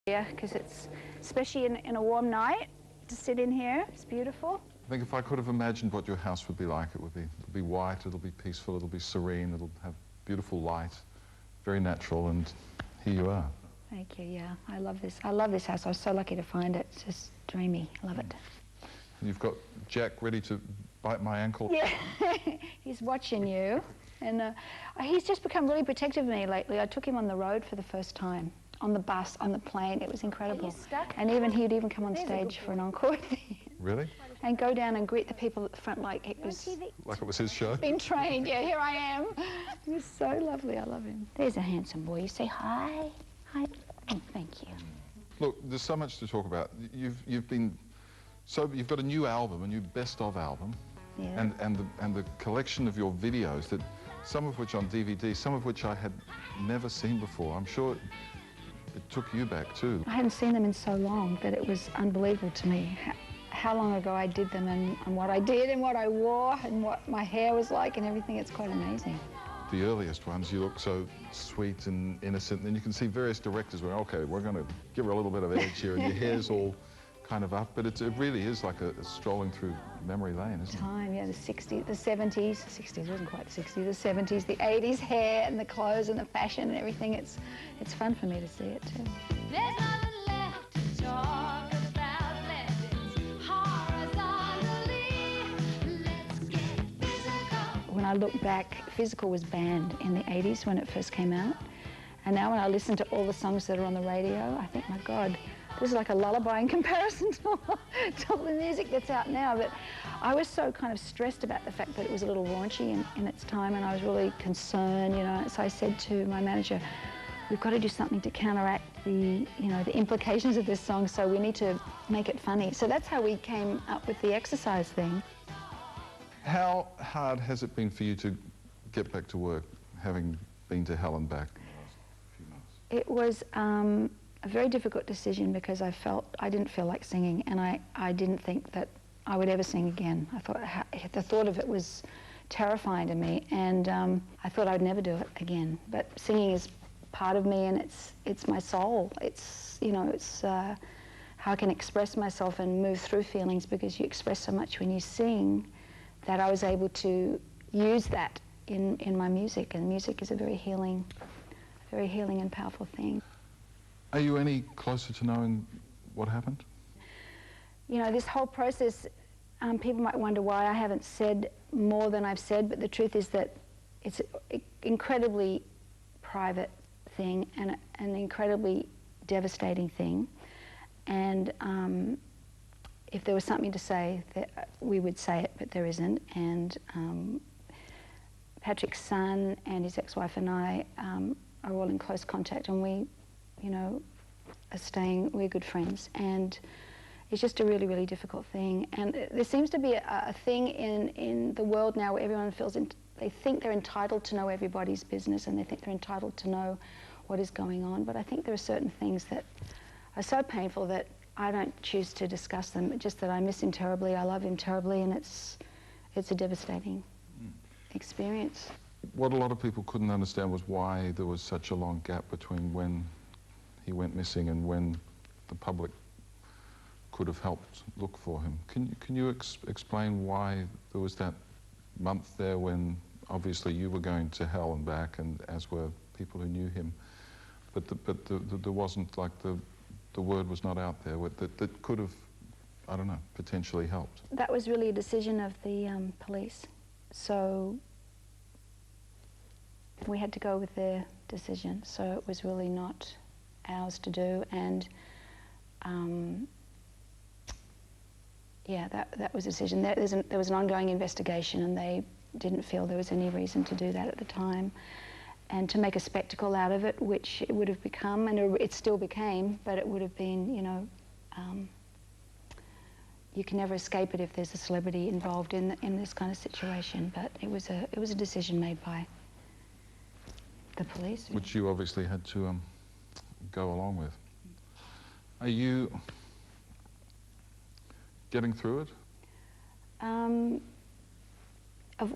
Yeah, because it's, especially in a warm night, to sit in here, it's beautiful. I think if I could have imagined what your house would be like, it'll be white, it'll be peaceful, it'll be serene, it'll have beautiful light, very natural, and here you are. Thank you, yeah. I love this. I love this house. I was so lucky to find it. It's just dreamy. I love it. And you've got Jack ready to bite my ankle. Yeah, he's watching you. And he's just become really protective of me lately. I took him on the road for the first time, on the bus, on the plane. It was incredible. Are you stuck? And he'd even come on stage for an encore. Really? And go down and greet the people at the front like it was... Like it was his show? Been trained, yeah, here I am. He was so lovely, I love him. There's a handsome boy. You say hi. Hi. Oh, thank you. Look, there's so much to talk about. You've got a new album, a new best-of album, Yeah. and the collection of your videos, that some of which on DVD, some of which I had never seen before. I'm sure it took you back too. I hadn't seen them in so long that it was unbelievable to me how long ago I did them and what I did and what I wore and what my hair was like and everything. It's quite amazing. The earliest ones, you look so sweet and innocent, and you can see various directors going, okay, we're going to give her a little bit of edge here, and your hair's all kind of up, but it really is like a strolling through memory lane, isn't it? Time, yeah, the 60s, the 70s, 60s wasn't quite the 60s, the 70s, the 80s, hair and the clothes and the fashion and everything. It's fun for me to see it too. There's nothing left to talk about, let's horizontally, let's get physical. When I look back, physical was banned in the 80s when it first came out. And now when I listen to all the songs that are on the radio, I think, my God, this is like a lullaby in comparison to all the music that's out now. But I was so kind of stressed about the fact that it was a little raunchy in its time, and I was really concerned, you know. So I said to my manager, we've got to do something to counteract the implications of this song, so we need to make it funny. So that's how we came up with the exercise thing. How hard has it been for you to get back to work, having been to hell and back in the last few months? It was a very difficult decision because I didn't feel like singing, and I didn't think that I would ever sing again. I thought the thought of it was terrifying to me, and I thought I'd never do it again. But singing is part of me, and it's my soul. It's how I can express myself and move through feelings, because you express so much when you sing, that I was able to use that in my music, and music is a very healing and powerful thing. Are you any closer to knowing what happened? You know, this whole process, people might wonder why I haven't said more than I've said, but the truth is that it's an incredibly private thing and an incredibly devastating thing. And if there was something to say, we would say it, but there isn't. And Patrick's son and his ex-wife and I are all in close contact, and we, you know, we're good friends, and it's just a really, really difficult thing. And there seems to be a thing in the world now where everyone feels, they think they're entitled to know everybody's business, and they think they're entitled to know what is going on. But I think there are certain things that are so painful that I don't choose to discuss them, just that I miss him terribly, I love him terribly, and it's a devastating experience. What a lot of people couldn't understand was why there was such a long gap between when he went missing and when the public could have helped look for him. Can you explain why there was that month there when obviously you were going to hell and back, and as were people who knew him, but there wasn't, like, the word was not out there that could have, I don't know, potentially helped? That was really a decision of the police. So we had to go with their decision. So it was really not ours to do. And yeah, that was a decision. There was an ongoing investigation, and they didn't feel there was any reason to do that at the time. And to make a spectacle out of it, which it would have become, and it still became, but it would have been, you know, you can never escape it if there's a celebrity involved in this kind of situation. But it was a decision made by the police, which you obviously had to go along with. Are you getting through it?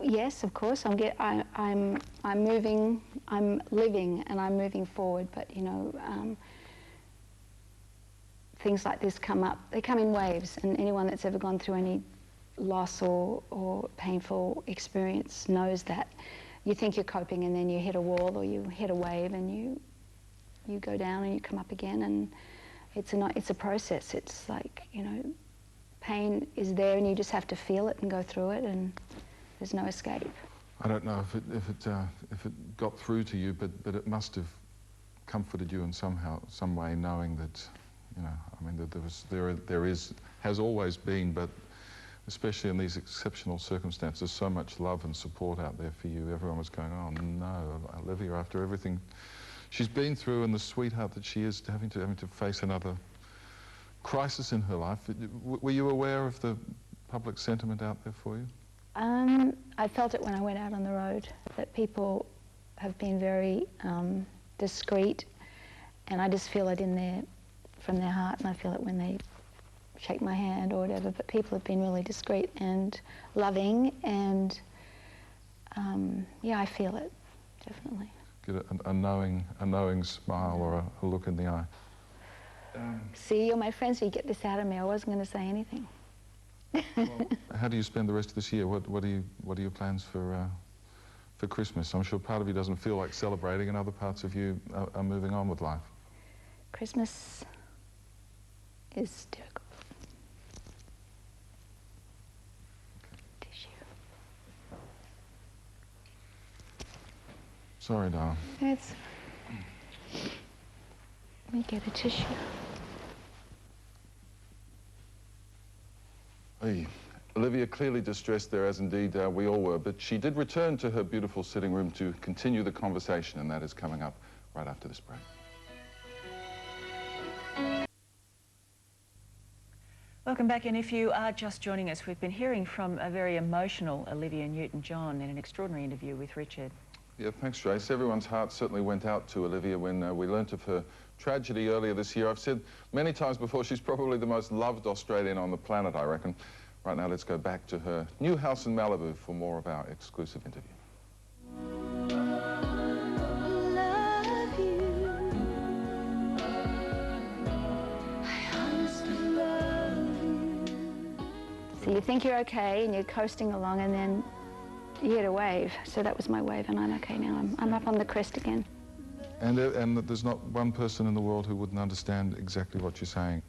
Yes, of course. I'm moving. I'm living, and I'm moving forward. But you know, things like this come up. They come in waves, and anyone that's ever gone through any loss or painful experience knows that. You think you're coping, and then you hit a wall or you hit a wave, and you go down and you come up again, and it's a process. It's like, you know, pain is there, and you just have to feel it and go through it, and there's no escape. I don't know if it got through to you, but it must have comforted you in some way, knowing that, you know, I mean, that there has always been, but especially in these exceptional circumstances, so much love and support out there for you. Everyone was going, oh no, Olivia, after everything she's been through and the sweetheart that she is, having to face another crisis in her life. Were you aware of the public sentiment out there for you? I felt it when I went out on the road, that people have been very discreet, and I just feel it from their heart, and I feel it when they shake my hand or whatever, but people have been really discreet and loving, and yeah, I feel it, definitely. Get a knowing smile or a look in the eye. See, you're my friend, so you get this out of me. I wasn't going to say anything. Well, how do you spend the rest of this year? What are your plans for Christmas? I'm sure part of you doesn't feel like celebrating, and other parts of you are moving on with life. Christmas is difficult. Tissue. Sorry, darling. Let me get a tissue. Hey, Olivia clearly distressed there, as indeed we all were, but she did return to her beautiful sitting room to continue the conversation, and that is coming up right after this break. Welcome back, and if you are just joining us, we've been hearing from a very emotional Olivia Newton-John in an extraordinary interview with Richard. Yeah, thanks, Trace. Everyone's heart certainly went out to Olivia when we learnt of her tragedy earlier this year. I've said many times before, she's probably the most loved Australian on the planet, I reckon. Right now, let's go back to her new house in Malibu for more of our exclusive interview. So you think you're okay and you're coasting along, and then you hit a wave. So that was my wave, and I'm okay now. I'm up on the crest again. And there's not one person in the world who wouldn't understand exactly what you're saying.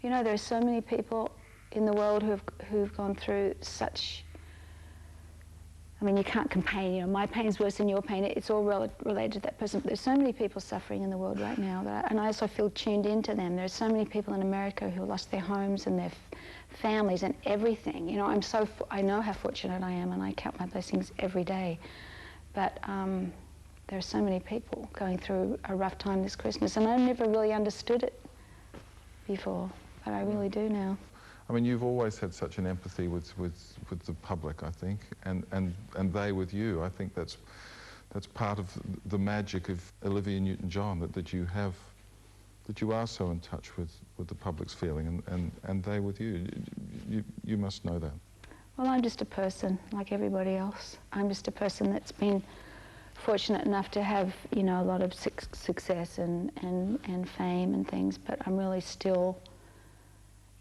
You know, there are so many people in the world who've gone through such, I mean, you can't compare, you know, my pain's worse than your pain. It's all related to that person. But there's so many people suffering in the world right now, and I also feel tuned into them. There's so many people in America who lost their homes and their families and everything. You know, I know how fortunate I am, and I count my blessings every day. But there are so many people going through a rough time this Christmas, and I never really understood it before, but I really do now. I mean, you've always had such an empathy with the public, I think, and they with you. I think that's part of the magic of Olivia Newton-John, that you are so in touch with the public's feeling, and they with you. You must know that. Well, I'm just a person like everybody else. I'm just a person that's been fortunate enough to have, you know, a lot of success and fame and things, but I'm really still,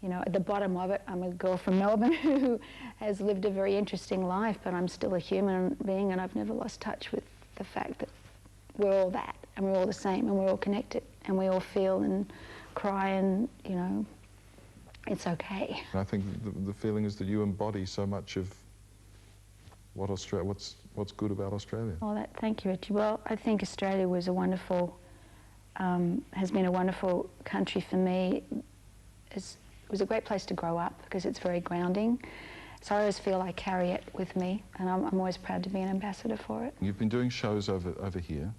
you know, at the bottom of it. I'm a girl from Melbourne who has lived a very interesting life, but I'm still a human being, and I've never lost touch with the fact that we're all that, and we're all the same, and we're all connected, and we all feel and cry, and, you know, it's okay. I think the feeling is that you embody so much of what's good about Australia. Oh, thank you, Richard. Well, I think Australia was a wonderful, has been a wonderful country for me. It was a great place to grow up because it's very grounding. So I always feel I carry it with me, and I'm always proud to be an ambassador for it. You've been doing shows over here,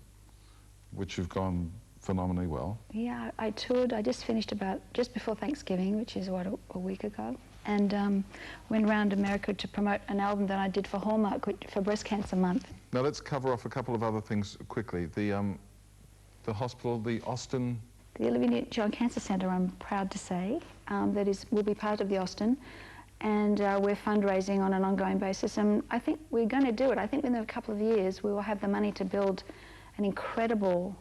which have gone phenomenally well. Yeah, I toured. I just finished just before Thanksgiving, which is, what, a week ago, and went around America to promote an album that I did for Hallmark for Breast Cancer Month. Now let's cover off a couple of other things quickly. The hospital, the Austin... The Olivia Newton-John Cancer Centre, I'm proud to say, will be part of the Austin, and we're fundraising on an ongoing basis, and I think we're going to do it. I think within a couple of years we will have the money to build an incredible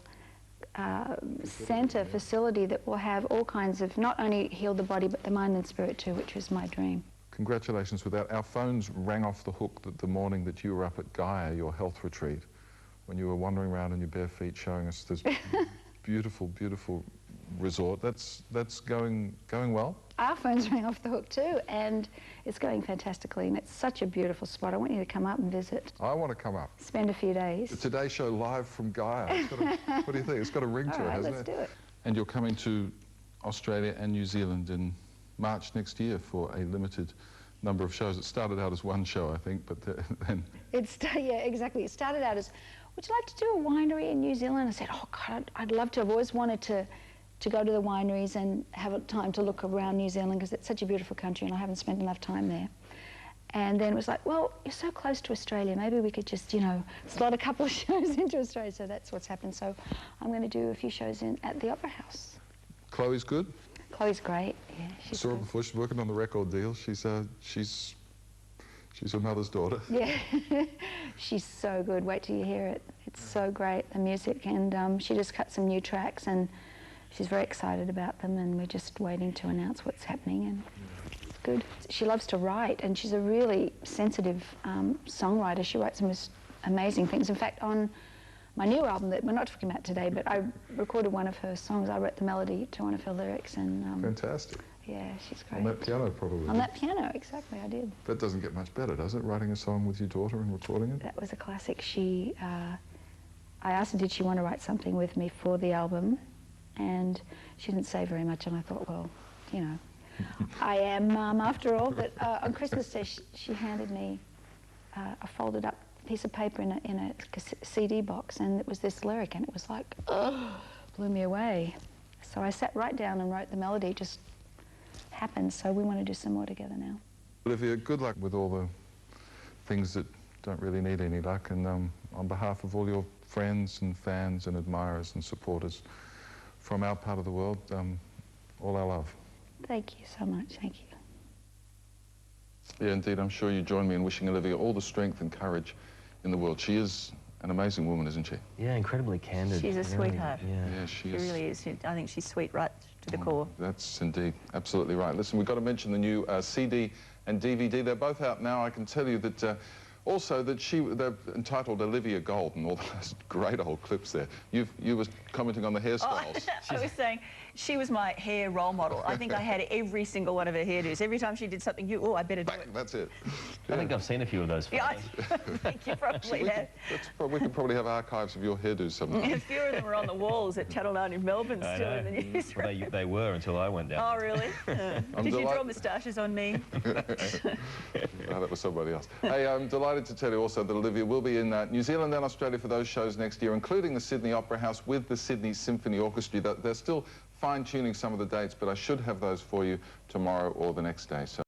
centre facility that will have all kinds of, not only heal the body, but the mind and spirit too, which was my dream. Congratulations with that. Our phones rang off the hook the morning that you were up at Gaia, your health retreat, when you were wandering around in your bare feet showing us this beautiful, beautiful resort. That's going well? Our phones rang off the hook too, and it's going fantastically, and it's such a beautiful spot. I want you to come up and visit. I want to come up. Spend a few days. The Today Show live from Gaia. What do you think? It's got a ring to it, hasn't let's it? do it. And you're coming to Australia and New Zealand in March next year for a limited number of shows. It started out as one show, I think, but then... Yeah, exactly. It started out as, would you like to do a winery in New Zealand? I said, oh God, I'd love to. I've always wanted to go to the wineries and have a time to look around New Zealand because it's such a beautiful country and I haven't spent enough time there. And then it was like, well, you're so close to Australia, maybe we could just, you know, slot a couple of shows into Australia. So that's what's happened. So I'm going to do a few shows at the Opera House. Chloe's good? Chloe's great, yeah. I saw her before. She's working on the record deal. She's her mother's daughter. Yeah, she's so good. Wait till you hear it. It's so great, the music. And she just cut some new tracks and she's very excited about them, and we're just waiting to announce what's happening, and it's good. She loves to write, and she's a really sensitive songwriter. She writes the most amazing things. In fact, on my new album that we're not talking about today, but I recorded one of her songs. I wrote the melody to one of her lyrics, and fantastic. Yeah, she's great. On that piano, probably. On that piano, exactly, I did. That doesn't get much better, does it, writing a song with your daughter and recording it? That was a classic. I asked her, did she want to write something with me for the album? And she didn't say very much, and I thought, well, you know, I am Mum after all. But on Christmas Day, she handed me a folded up piece of paper in a CD box, and it was this lyric, and it was like, oh, blew me away. So I sat right down and wrote the melody. It just happened, so we want to do some more together now. Olivia, good luck with all the things that don't really need any luck, and on behalf of all your friends and fans and admirers and supporters from our part of the world, all our love. Thank you so much, thank you. Yeah, indeed, I'm sure you join me in wishing Olivia all the strength and courage in the world. She is an amazing woman, isn't she? Yeah, incredibly candid. She's a sweetheart. Yeah, she is. She really is. I think she's sweet right to the core. That's indeed absolutely right. Listen, we've got to mention the new CD and DVD. They're both out now. I can tell you that also that they're entitled Olivia Gold, and all those great old clips there. You were commenting on the hairstyles. Oh, I was saying she was my hair role model. I think I had every single one of her hairdos. Every time she did something new, oh, I better do it. That's it. I think I've seen a few of those photos. Yeah, I think you probably have. We could probably have archives of your hairdos sometime. A few of them are on the walls at Channel 9 in Melbourne still in the newsroom. Well, they were until I went down. Oh, really? Did you draw moustaches on me? No, that was somebody else. Hey, I'm delighted to tell you also that Olivia will be in New Zealand and Australia for those shows next year, including the Sydney Opera House with the Sydney Symphony Orchestra. They're still fine-tuning some of the dates, but I should have those for you tomorrow or the next day. So